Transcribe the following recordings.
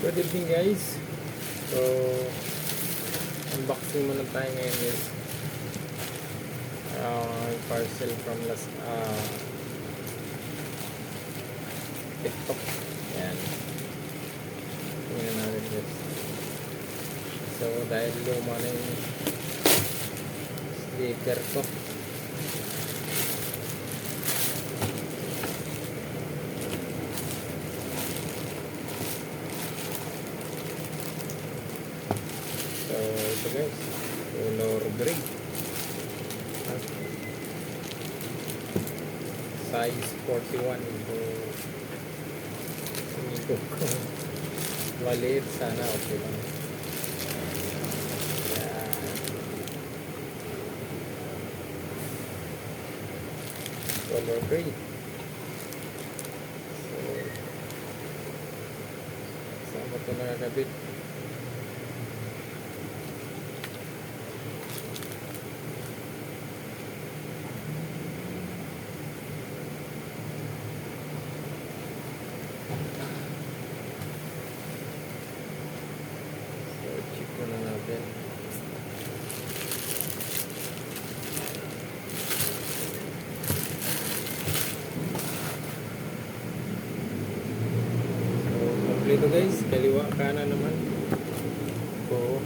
Good evening guys. So unboxing muna tayo ngayon guys. Parcel from TikTok. Yan. Tingnan natin guys. So dahil luma na yung sticker ko. So ito guys, color green, size 41. Ito ko maliit, sana okay lang. Yan. Color green. So sama ito nakakabit. Check muna natin. So, kompleto guys. Kaliwa, kanan naman. So,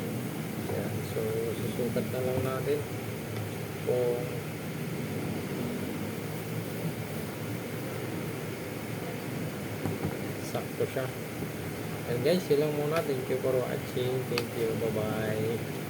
yan. So, susukat na lang natin kung sakto siya. And guys, yun lang muna. Thank you for watching. Thank you. Bye-bye.